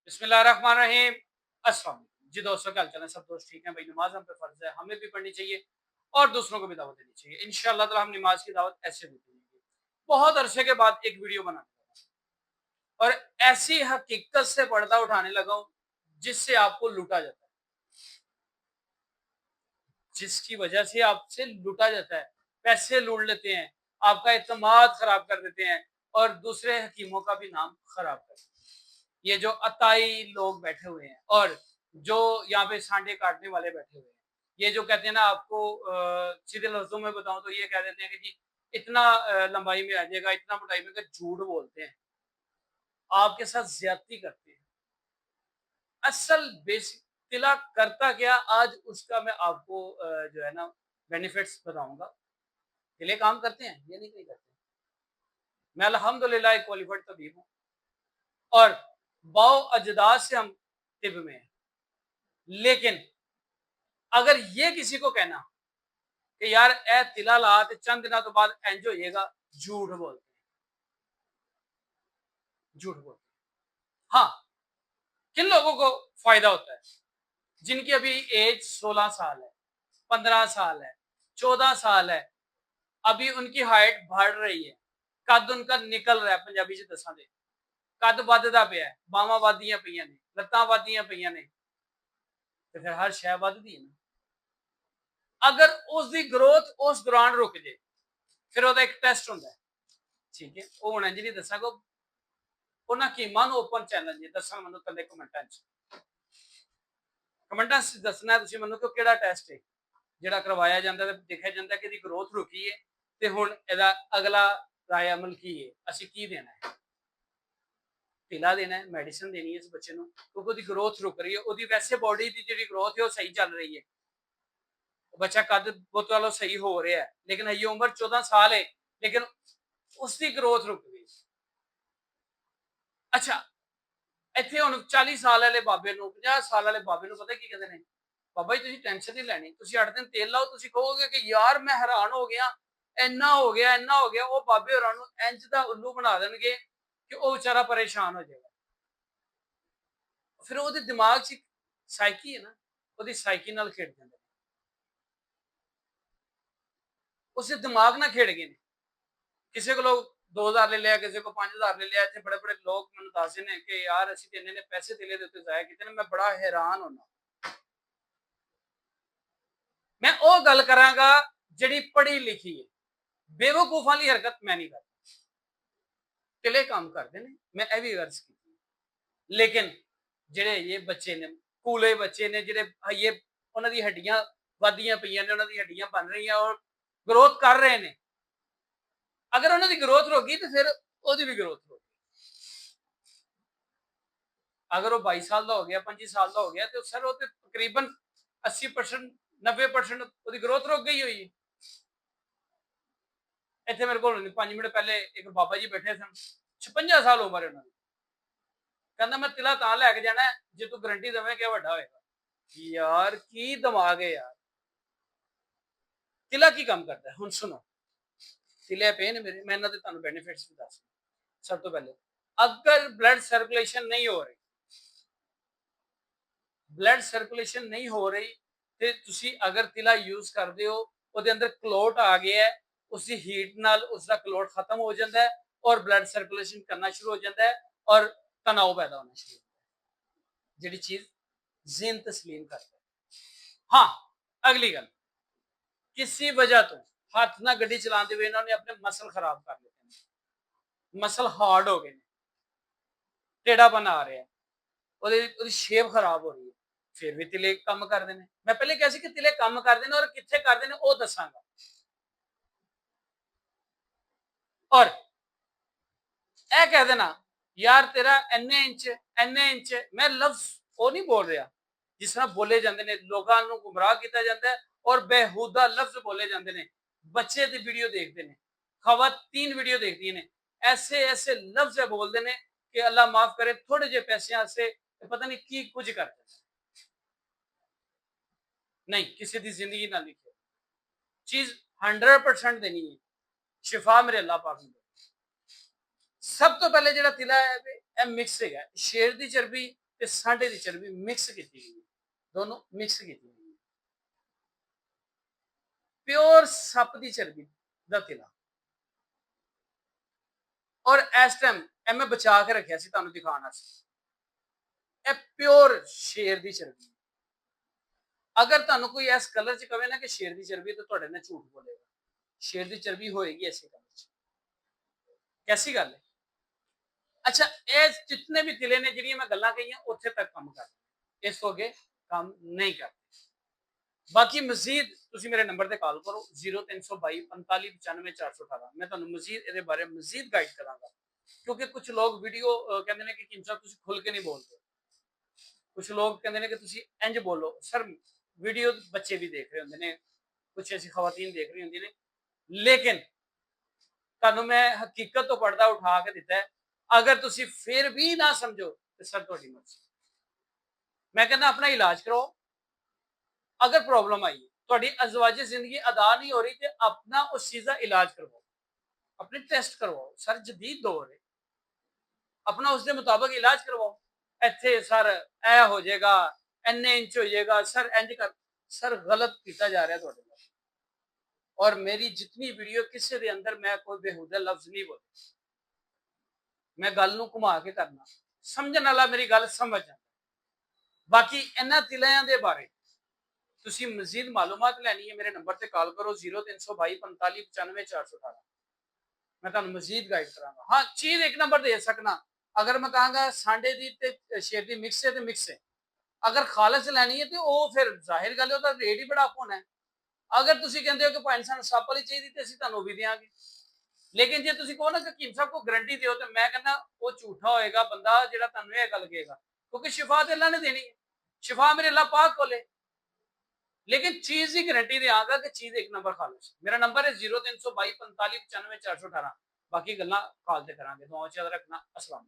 बिस्मिल्लाहिर्रहमानिर्रहीम। अस्सलाम वालेकुम। जी दोस्तों, क्या हाल चाल है? सब दोस्त ठीक हैं भाई? नमाज हम पे फर्ज है, हमें भी पढ़नी चाहिए और दूसरों को भी दावत देनी चाहिए। इंशाअल्लाह ताला हम नमाज की दावत ऐसे भी देंगे। बहुत अरसे के बाद एक वीडियो बनाने लगा और ऐसी हकीकत से पर्दा उठाने लगा हूं जिससे आपको लूटा जाता है, जिसकी वजह से आपसे लूटा जाता है, पैसे लूट लेते हैं, आपका एतमाद खराब कर देते हैं और दूसरे हकीमों का भी नाम खराब कर देते हैं। ये जो अताई लोग बैठे हुए हैं और जो यहाँ पे सांडे काटने वाले बैठे हुए हैं, ये जो कहते हैं ना, आपको सीधे लफ्जों में बताऊं तो ये कह देते हैं कि जी इतना लंबाई में आ जाएगा, इतना मोटाई में, झूठ बोलते हैं, आपके साथ ज्यादती करते हैं। असल बेसिक तिला करता क्या, आज उसका मैं आपको जो है ना बेनिफिट्स बताऊंगा। तिले काम करते हैं, ये नहीं करते। मैं अल्हम्दुलिल्लाह एक क्वालिफाइड तबीब हूँ और बाओ अजदाद से हम तिब में हैं। लेकिन अगर ये किसी को कहना कि यार ए तिला ला ते चंद दिनों तो बाद इंज होइएगा, झूठ बोलते हैं, झूठ बोलते हैं। हाँ, किन लोगों को फायदा होता है? जिनकी अभी एज 16 साल है, 15 साल है, 14 साल है, अभी उनकी हाइट बढ़ रही है, कद उनका निकल रहा है, पंजाबी च दसा दे कद वधदा पिया है, बावां वधदियां पईयां ने, लत्तां वधदियां पईयां ने, ते फिर हर शै वधदी है ना। अगर उसकी ग्रोथ उस दौरान रुक जाए, फिर ਉਹਦਾ ਇੱਕ ਟੈਸਟ ਹੁੰਦਾ ਹੈ, ਠੀਕ ਹੈ? ਉਹ ਹੁਣ ਇੰਜ ਨਹੀਂ ਦੱਸਾਂਗਾ, ਉਹਨਾਂ ਹਕੀਮਾਂ ਨੂੰ ਓਪਨ ਚੈਲੰਜ ਹੈ, ਦੱਸਣ ਮੈਨੂੰ ਥੱਲੇ ਕਮੈਂਟਾਂ 'ਚ ਦੱਸਣਾ ਤੁਸੀਂ ਮੈਨੂੰ ਕਿ ਕਿਹੜਾ ਟੈਸਟ ਹੈ ਜਿਹੜਾ ਕਰਵਾਇਆ ਜਾਂਦਾ ਤੇ ਦੇਖਿਆ ਜਾਂਦਾ ਕਿ ਇਹਦੀ ਗਰੋਥ ਰੁਕੀ ਹੈ ਤੇ ਹੁਣ ਇਹਦਾ ਅਗਲਾ ਰਾਏ ਅਮਲ ਕੀ ਹੈ, ਅਸੀਂ ਕੀ ਦੇਣਾ ਹੈ। ਢਿੱਲਾ ਦੇਣਾ ਹੈ, ਮੈਡੀਸਿਨ ਦੇਣੀ ਹੈ ਇਸ ਬੱਚੇ ਨੂੰ, ਕਿਉਂਕਿ ਉਹਦੀ ਗਰੋਥ ਰੁਕ ਰਹੀ ਹੈ, ਉਹਦੀ ਵੈਸੇ ਬੋਡੀ ਦੀ ਜਿਹੜੀ ਗਰੋਥ ਹੈ ਉਹ ਸਹੀ ਚੱਲ ਰਹੀ ਹੈ, ਬੱਚਾ ਕੱਦ ਬਹੁਤ ਵਾਲੋ ਸਹੀ ਹੋ ਰਿਹਾ ਹੈ, ਲੇਕਿਨ ਇਹ ਉਮਰ 14 ਸਾਲ ਹੈ, ਲੇਕਿਨ उसकी ग्रोथ रुक गई। अच्छा, ਇੱਥੇ ਹੁਣ 40 ਸਾਲ ਵਾਲੇ ਬਾਬੇ ਨੂੰ, 50 ਸਾਲ ਵਾਲੇ ਬਾਬੇ ਨੂੰ ਪਤਾ ਕੀ ਕਹਿੰਦੇ ਨੇ? ਬਾਬਾ ਜੀ ਤੁਸੀਂ ਟੈਨਸ਼ਨ ਨਹੀਂ ਲੈਣੀ, ਤੁਸੀਂ 8 ਦਿਨ ਤੇਲ ਲਾਓ, ਤੁਸੀਂ ਕਹੋਗੇ ਕਿ ਯਾਰ ਮੈਂ ਹੈਰਾਨ ਹੋ ਗਿਆ, ਇੰਨਾ ਹੋ ਗਿਆ, ਇੰਨਾ ਹੋ ਗਿਆ। ਉਹ ਬਾਬੇ ਹੋਰਾਂ ਨੂੰ ਇੰਜ ਦਾ ਉੱਲੂ ਬਣਾ ਦੇਣਗੇ ਕਿ ਉਹ ਵਿਚਾਰਾ ਪਰੇਸ਼ਾਨ ਹੋ ਜਾਏਗਾ। ਫਿਰ ਉਹਦੇ ਦਿਮਾਗ 'ਚ ਸਾਈਕੀ ਹੈ ਨਾ, ਉਹਦੀ ਸਾਈਕੀ ਨਾਲ ਖੇਡ ਜਾਂਦੇ ਨੇ, ਉਸੇ ਦਿਮਾਗ ਨਾਲ ਖੇਡ ਗਏ ਨੇ। ਕਿਸੇ ਕੋਲੋਂ 2000 ਲੈ ਲਿਆ, ਕਿਸੇ ਕੋ 5000 ਲੈ ਲਿਆ। ਇੱਥੇ ਬੜੇ ਬੜੇ ਲੋਕ ਮੈਨੂੰ ਦੱਸਦੇ ਨੇ ਕਿ ਯਾਰ ਅਸੀਂ ਤੇ ਇੰਨੇ ਪੈਸੇ ਤਿਲੇ ਦੇ ਉੱਤੇ ਜ਼ਾਇਆ ਕੀਤੇ ਨੇ, ਮੈਂ ਬੜਾ ਹੈਰਾਨ ਹੁੰਦਾ। ਮੈਂ ਉਹ ਗੱਲ ਕਰਾਂਗਾ ਜਿਹੜੀ ਪੜ੍ਹੀ ਲਿਖੀ ਹੈ, ਬੇਵਕੂਫਾਂ ਦੀ ਹਰਕਤ ਮੈਂ ਨਹੀਂ ਕਰਦਾ। ਤਿਲੇ ਕੰਮ ਕਰਦੇ ਨੇ, ਮੈਂ ਇਹ ਵੀ ਅਰਜ਼ ਕੀਤੀ। ਲੇਕਿਨ ਜਿਹੜੇ ਇਹ ਬੱਚੇ ਨੇ, ਕੂਲੇ ਬੱਚੇ ਨੇ, ਜਿਹੜੇ ਇਹ ਉਹਨਾਂ ਦੀ ਹੱਡੀਆਂ ਵੱਧਦੀਆਂ ਪਈਆਂ ਨੇ, ਉਹਨਾਂ ਦੀ ਹੱਡੀਆਂ ਬਣ ਰਹੀਆਂ ਔਰ ਗਰੋਥ ਕਰ ਰਹੇ ਨੇ, ਅਗਰ ਉਹਨਾਂ ਦੀ ਗਰੋਥ ਰੁਕੀ ਤੇ ਫਿਰ ਉਹਦੀ ਵੀ ਗਰੋਥ ਰੁਕ। अगर वो 22 साल का हो गया, 25 साल का हो गया, तो सर वो तो तकरीबन 80% 90% ਉਹਦੀ ग्रोथ रुक गई हुई है। ਇੱਥੇ ਮੇਰੇ ਕੋਲ 5 ਮਿੰਟ ਪਹਿਲੇ ਇੱਕ ਬਾਬਾ ਜੀ ਬੈਠੇ ਸਨ, 56 ਸਾਲ ਉਮਰ ਹੈ ਉਹਨਾਂ ਦੀ। ਕਹਿੰਦਾ ਮੈਂ ਤਿਲਾ ਤਾਂ ਲੈ ਕੇ ਜਾਣਾ ਜੇ ਤੂੰ ਗਰੰਟੀ ਦੇਵੇਂ ਕਿ ਵੱਡਾ ਹੋਏਗਾ। ਯਾਰ ਕੀ ਦਿਮਾਗ ਹੈ ਯਾਰ। ਤਿਲਾ ਕੀ ਕੰਮ ਕਰਦਾ ਹੈ ਹੁਣ ਸੁਣੋ। ਤਿਲੇ ਪਏ ਨੇ ਮੇਰੇ, ਮੈਂ ਇਹਨਾਂ ਦੇ ਤੁਹਾਨੂੰ ਬੈਨੀਫਿਟਸ ਵੀ ਦੱਸ। ਸਭ ਤੋਂ ਪਹਿਲੇ, ਅਗਰ ਬਲੱਡ ਸਰਕੂਲੇਸ਼ਨ ਨਹੀਂ ਹੋ ਰਹੀ, ਬਲੱਡ ਸਰਕੂਲੇਸ਼ਨ ਨਹੀਂ ਹੋ ਰਹੀ ਤੇ ਤੁਸੀਂ ਅਗਰ ਤਿਲਾ ਯੂਜ਼ ਕਰਦੇ ਹੋ, ਉਹਦੇ ਅੰਦਰ ਕਲੋਟ ਆ ਗਿਆ ਹੈ, ਉਸ ਦੀ ਹੀਟ ਨਾਲ ਉਸ ਦਾ ਕਲੋਟ ਖਤਮ ਹੋ ਜਾਂਦਾ ਹੈ ਔਰ ਬਲੱਡ ਸਰਕੂਲੇਸ਼ਨ ਕਰਨਾ ਸ਼ੁਰੂ ਹੋ ਜਾਂਦਾ ਹੈ ਔਰ ਤਣਾਅ ਪੈਦਾ ਹੋਣਾ ਸ਼ੁਰੂ ਹੋ ਜਾਂਦਾ ਹੈ, ਜਿਹੜੀ ਚੀਜ਼ ਜ਼ਿਹਨ ਤਸਲੀਮ ਕਰਦਾ ਹੈ। ਹਾਂ, ਅਗਲੀ ਗੱਲ, ਕਿਸੇ ਵਜ੍ਹਾ ਤੋਂ ਹੱਥ ਨਾਲ ਗੱਡੀ ਚਲਾਉਂਦੇ ਹੋਏ ਇਹਨਾਂ ਨੇ ਆਪਣੇ ਮਸਲ ਖਰਾਬ ਕਰ ਲਏ ਨੇ, ਮਸਲ ਹਾਰਡ ਹੋ ਗਏ ਨੇ, ਟੇढ़ापन ਆ ਰਿਹਾ, ਉਹਦੀ ਸ਼ੇਪ ਖਰਾਬ ਹੋ ਰਹੀ ਹੈ, ਫਿਰ ਵੀ ਤਿਲੇ ਕੰਮ ਕਰਦੇ ਨੇ। ਮੈਂ ਪਹਿਲੇ ਕਿਹਾ ਸੀ ਕਿ ਤਿਲੇ ਕੰਮ ਕਰਦੇ ਨੇ ਔਰ ਕਿੱਥੇ ਕਰਦੇ ਨੇ ਉਹ ਦੱਸਾਂਗਾ। ਔਰ ਇਹ ਕਹਿ ਦੇਣਾ ਯਾਰ ਤੇਰਾ ਇੰਨੇ ਇੰਚ, ਮੈਂ ਲਫ਼ਜ਼ ਉਹ ਨਹੀਂ ਬੋਲ ਰਿਹਾ ਜਿਸ ਤਰ੍ਹਾਂ ਬੋਲੇ ਜਾਂਦੇ ਨੇ, ਲੋਕਾਂ ਨੂੰ ਗੁੰਮਰਾਹ ਕੀਤਾ ਜਾਂਦਾ ਹੈ ਔਰ ਬੇਹੂਦਾ ਲਫ਼ਜ਼ ਬੋਲੇ ਜਾਂਦੇ ਨੇ। ਬੱਚੇ ਦੀ ਵੀਡੀਓ ਦੇਖਦੇ ਨੇ, ਖਵਾਤੀਨ ਵੀਡੀਓ ਦੇਖਦੀਆਂ ਨੇ, ਐਸੇ ਐਸੇ ਲਫ਼ਜ਼ ਬੋਲਦੇ ਨੇ ਕਿ ਅੱਲਾ ਮਾਫ करे थोड़े जे पैसे से पता नहीं की कुछ कर नहीं, किसी की जिंदगी ना लिखे। चीज 100% देनी है, शिफा मेरे अल्लाह पाक ने। सब तो पहले जो तिला है मिक्स है शेर की चर्बी कि सांडे दी चर्बी मिक्स की गई है, दोनों मिक्स की गई है, प्योर सप दी चर्बी दा तिला। और इस टाइम ए मैं बचा के रखिया सी तुहानू दिखाना सी, ए प्योर शेर दी चर्बी। अगर तुहानू कोई इस कलर च कहे ना कि शेर दी चर्बी, तो तुहाडे नाल झूठ बोलेगा। शेर दी चर्बी होएगी ऐसे कलर च। कैसी गल है? अच्छा, ये जितने भी तिले ने जिहड़ियां मैं गल्लां कहियां उत्थे तक काम करदे, इस तो अगे काम नहीं करते। बाकी मजीद तुसी मेरे नंबर ते कॉल करो 0322 45 95 418। मैं तुहानू मजीद इहदे बारे मजीद गाइड करांगा, क्योंकि कुछ लोग वीडियो कहंदे ने कि कीम साहब तुसी खुल के नहीं बोलते, कुछ लोग कहंदे ने कि तुसी इंज बोलो। सर, वीडियो बच्चे भी देख रहे होंदे ने, कुछ ऐसी खवातीन देख रही होंदी ने, लेकिन तुहानू मैं हकीकत तो पर्दा उठा के दिता है। अगर तुसी फिर भी ना समझो तो सर तुहाडी मर्जी। मैं कहना अपना इलाज कराओ। अगर प्रॉब्लम आई है, तुहाडी अज़वाजी जिंदगी अदा नहीं हो रही, तो अपना उस चीज का इलाज करवाओ, अपने टेस्ट करवाओ। सर जदीद दौर है, अपना उसके मुताबिक इलाज करवाओ। इत्थे सर ए हो जाएगा, इन्ने इंच हो जाएगा, सर इंज कर, सर गलत किया जा रहा है तुहाडे नाल। और मेरी जितनी वीडियो किसी के अंदर मैं कोई बेहुदा लफ्ज नहीं बोलता, मैं गल नूं घुमा के करना, समझण वाला मेरी गल समझ जाए। बाकी इन्हां तिलियां दे बारे तुसी मजीद मालूमात लैनी है, मेरे नंबर ते कॉल करो 0322 45 95 418। मैं तुहानू मजीद गाइड करांगा। हाँ, चीज एक नंबर दे सकना। अगर मैं कहूँगा सांडे दी ते शेर दी मिक्स है तो मिक्स है। अगर खालस लैनी है तो वो फिर जाहिर गल है उसदा रेट ही बड़ा अप होना है। अगर तुसी कहंदे हो कि भाई सानू सप वाली चाहिए तो असीं तुहानू भी देंगे। लेकिन जे तुसी कहो ना कि कीम साहब को गारंटी दिओ, तो मैं कहना वो झूठा होएगा बंदा जिहड़ा तुहानू ये गल कहेगा, क्योंकि शिफा तो अल्लाह ने देनी है, शिफा मेरे अल्लाह पाक कोल है। लेकिन चीज की गारंटी देंगा कि चीज एक नंबर खालस। मेरा नंबर है 0322 45 95 418। बाकी गल्लां कॉल ते करांगे। दुआओं च याद रखना। अस्सलाम।